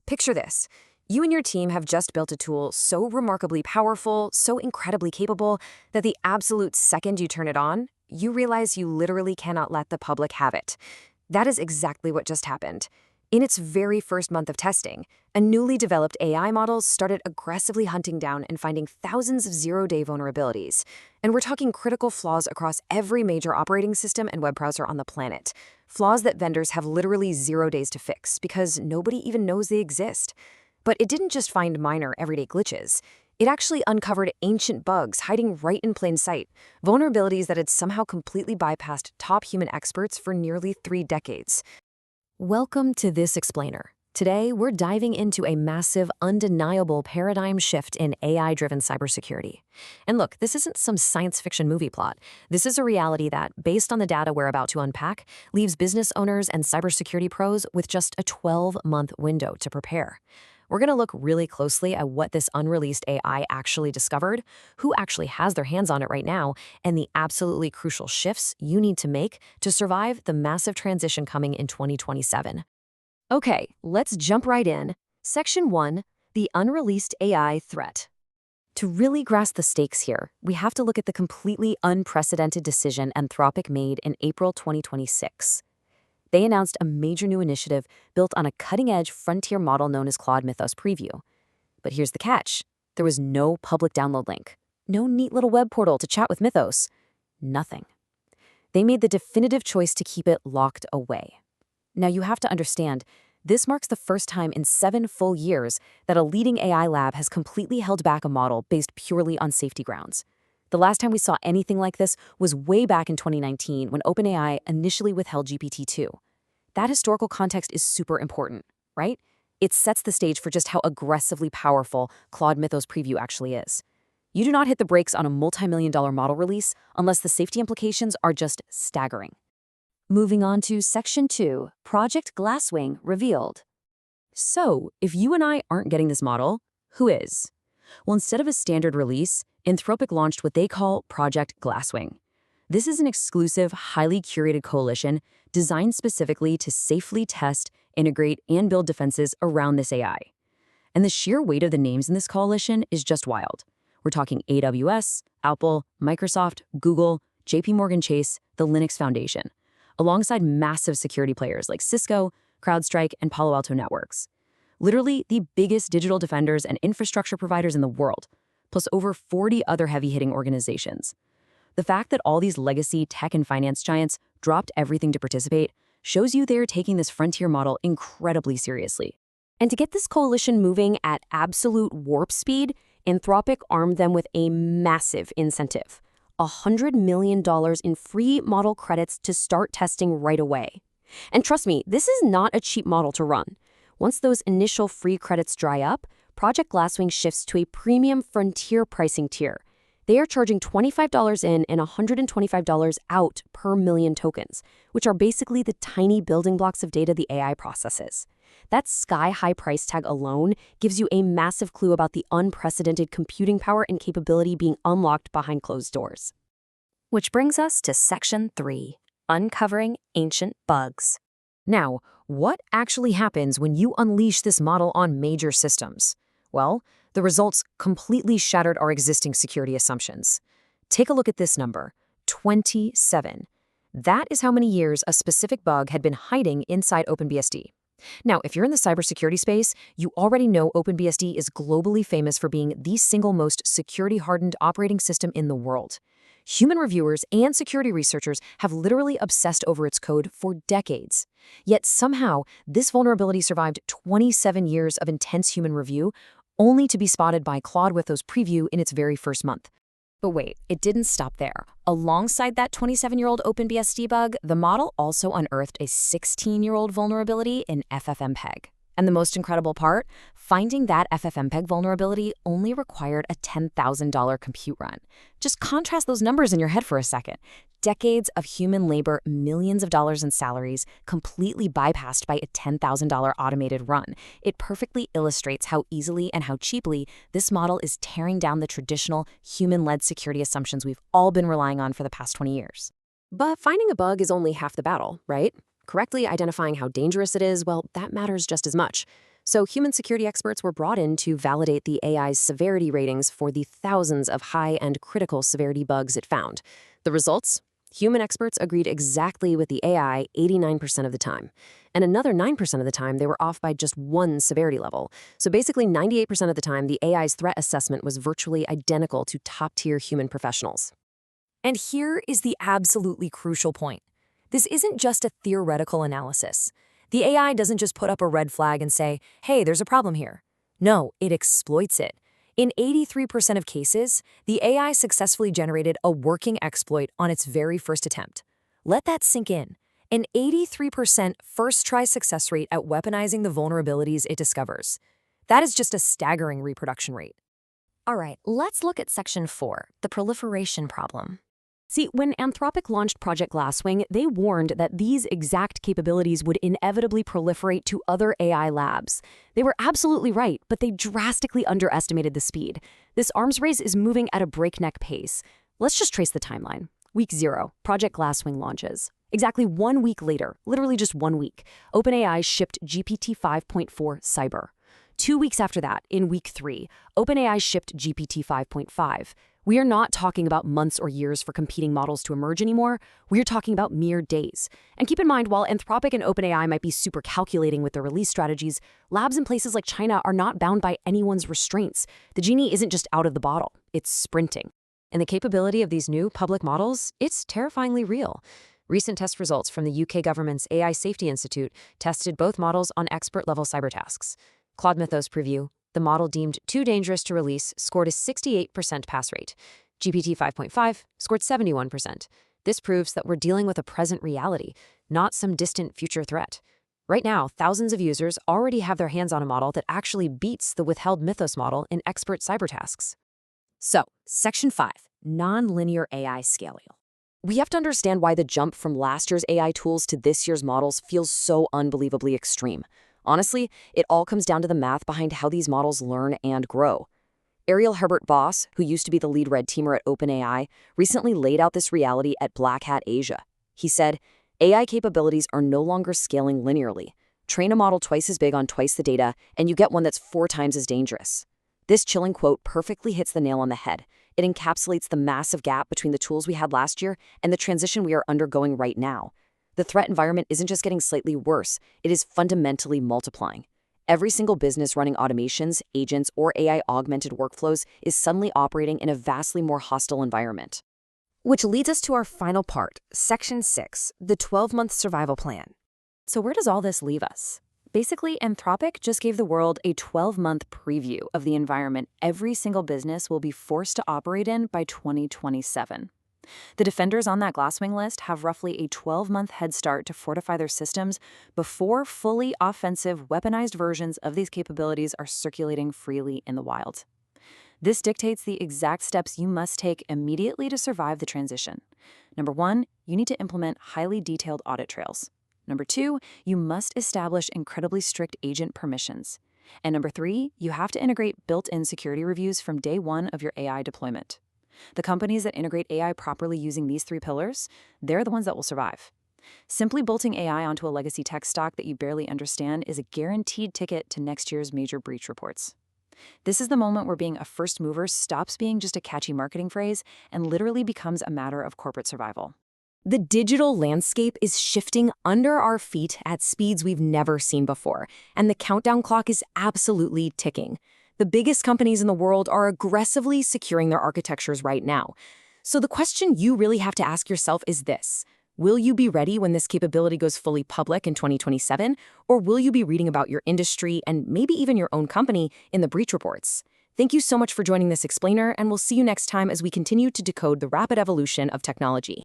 Picture this. You and your team have just built a tool so remarkably powerful, so incredibly capable, that the absolute second you turn it on, you realize you literally cannot let the public have it. That is exactly what just happened. In its very first month of testing, a newly developed AI model started aggressively hunting down and finding thousands of zero-day vulnerabilities. And we're talking critical flaws across every major operating system and web browser on the planet. Flaws that vendors have literally 0 days to fix because nobody even knows they exist. But it didn't just find minor, everyday glitches. It actually uncovered ancient bugs hiding right in plain sight, vulnerabilities that had somehow completely bypassed top human experts for nearly 3 decades. Welcome to This Explainer. Today, we're diving into a massive, undeniable paradigm shift in AI-driven cybersecurity. And look, this isn't some science fiction movie plot. This is a reality that, based on the data we're about to unpack, leaves business owners and cybersecurity pros with just a 12-month window to prepare. We're going to look really closely at what this unreleased AI actually discovered, who actually has their hands on it right now, and the absolutely crucial shifts you need to make to survive the massive transition coming in 2027. Okay, let's jump right in. Section 1, the unreleased AI threat. To really grasp the stakes here, we have to look at the completely unprecedented decision Anthropic made in April 2026. They announced a major new initiative built on a cutting-edge frontier model known as Claude Mythos Preview. But here's the catch. There was no public download link, no neat little web portal to chat with Mythos, nothing. They made the definitive choice to keep it locked away. Now you have to understand, this marks the first time in 7 full years that a leading AI lab has completely held back a model based purely on safety grounds. The last time we saw anything like this was way back in 2019 when OpenAI initially withheld GPT-2. That historical context is super important, right? It sets the stage for just how aggressively powerful Claude Mythos Preview actually is. You do not hit the brakes on a multi-million-dollar model release unless the safety implications are just staggering. Moving on to Section 2, Project Glasswing revealed. So, if you and I aren't getting this model, who is? Well, instead of a standard release, Anthropic launched what they call Project Glasswing. This is an exclusive, highly curated coalition designed specifically to safely test, integrate, and build defenses around this AI. And the sheer weight of the names in this coalition is just wild. We're talking AWS, Apple, Microsoft, Google, JPMorgan Chase, the Linux Foundation, alongside massive security players like Cisco, CrowdStrike, and Palo Alto Networks. Literally the biggest digital defenders and infrastructure providers in the world, plus over 40 other heavy-hitting organizations. The fact that all these legacy tech and finance giants dropped everything to participate shows you they're taking this frontier model incredibly seriously. And to get this coalition moving at absolute warp speed, Anthropic armed them with a massive incentive: $100 million in free model credits to start testing right away. And trust me, this is not a cheap model to run. Once those initial free credits dry up, Project Glasswing shifts to a premium frontier pricing tier. They are charging $25 in and $125 out per million tokens, which are basically the tiny building blocks of data the AI processes. That sky-high price tag alone gives you a massive clue about the unprecedented computing power and capability being unlocked behind closed doors. Which brings us to Section 3, Uncovering Ancient Bugs. Now, what actually happens when you unleash this model on major systems? Well, the results completely shattered our existing security assumptions. Take a look at this number, 27. That is how many years a specific bug had been hiding inside OpenBSD. Now, if you're in the cybersecurity space, you already know OpenBSD is globally famous for being the single most security-hardened operating system in the world. Human reviewers and security researchers have literally obsessed over its code for decades. Yet somehow, this vulnerability survived 27 years of intense human review, only to be spotted by Claude Mythos Preview in its very first month. But wait, it didn't stop there. Alongside that 27-year-old OpenBSD bug, the model also unearthed a 16-year-old vulnerability in FFmpeg. And the most incredible part, finding that FFmpeg vulnerability only required a $10,000 compute run. Just contrast those numbers in your head for a second. Decades of human labor, millions of dollars in salaries, completely bypassed by a $10,000 automated run. It perfectly illustrates how easily and how cheaply this model is tearing down the traditional human-led security assumptions we've all been relying on for the past 20 years. But finding a bug is only half the battle, right? Correctly identifying how dangerous it is, well, that matters just as much. So human security experts were brought in to validate the AI's severity ratings for the thousands of high and critical severity bugs it found. The results? Human experts agreed exactly with the AI 89% of the time. And another 9% of the time, they were off by just one severity level. So basically, 98% of the time, the AI's threat assessment was virtually identical to top-tier human professionals. And here is the absolutely crucial point. This isn't just a theoretical analysis. The AI doesn't just put up a red flag and say, hey, there's a problem here. No, it exploits it. In 83% of cases, the AI successfully generated a working exploit on its very first attempt. Let that sink in. An 83% first-try success rate at weaponizing the vulnerabilities it discovers. That is just a staggering reproduction rate. All right, let's look at Section 4, the proliferation problem. See, when Anthropic launched Project Glasswing, they warned that these exact capabilities would inevitably proliferate to other AI labs. They were absolutely right, but they drastically underestimated the speed. This arms race is moving at a breakneck pace. Let's just trace the timeline. Week 0, Project Glasswing launches. Exactly 1 week later, literally just 1 week, OpenAI shipped GPT 5.4 Cyber. 2 weeks after that, in week 3, OpenAI shipped GPT 5.5. We are not talking about months or years for competing models to emerge anymore. We are talking about mere days. And keep in mind, while Anthropic and OpenAI might be super calculating with their release strategies, labs in places like China are not bound by anyone's restraints. The genie isn't just out of the bottle, it's sprinting. And the capability of these new public models, it's terrifyingly real. Recent test results from the UK government's AI Safety Institute tested both models on expert-level cyber tasks. Claude Mythos preview, the model deemed too dangerous to release, scored a 68% pass rate. GPT 5.5 scored 71%. This proves that we're dealing with a present reality, not some distant future threat. Right now, thousands of users already have their hands on a model that actually beats the withheld Mythos model in expert cyber tasks. So, Section 5, Nonlinear AI Scaling. We have to understand why the jump from last year's AI tools to this year's models feels so unbelievably extreme. Honestly, it all comes down to the math behind how these models learn and grow. Ariel Herbert-Boss, who used to be the lead red teamer at OpenAI, recently laid out this reality at Black Hat Asia. He said, AI capabilities are no longer scaling linearly. Train a model twice as big on twice the data, and you get one that's 4 times as dangerous. This chilling quote perfectly hits the nail on the head. It encapsulates the massive gap between the tools we had last year and the transition we are undergoing right now. The threat environment isn't just getting slightly worse, it is fundamentally multiplying. Every single business running automations, agents, or AI-augmented workflows is suddenly operating in a vastly more hostile environment. Which leads us to our final part, Section 6, the 12-month survival plan. So where does all this leave us? Basically, Anthropic just gave the world a 12-month preview of the environment every single business will be forced to operate in by 2027. The defenders on that Glasswing list have roughly a 12-month head start to fortify their systems before fully offensive, weaponized versions of these capabilities are circulating freely in the wild. This dictates the exact steps you must take immediately to survive the transition. Number 1, you need to implement highly detailed audit trails. Number 2, you must establish incredibly strict agent permissions. And number 3, you have to integrate built-in security reviews from day 1 of your AI deployment. The companies that integrate AI properly using these 3 pillars, they're the ones that will survive. Simply bolting AI onto a legacy tech stock that you barely understand is a guaranteed ticket to next year's major breach reports. This is the moment where being a first mover stops being just a catchy marketing phrase and literally becomes a matter of corporate survival. The digital landscape is shifting under our feet at speeds we've never seen before, and the countdown clock is absolutely ticking. The biggest companies in the world are aggressively securing their architectures right now. So the question you really have to ask yourself is this: will you be ready when this capability goes fully public in 2027, or will you be reading about your industry and maybe even your own company in the breach reports? Thank you so much for joining this explainer, and we'll see you next time as we continue to decode the rapid evolution of technology.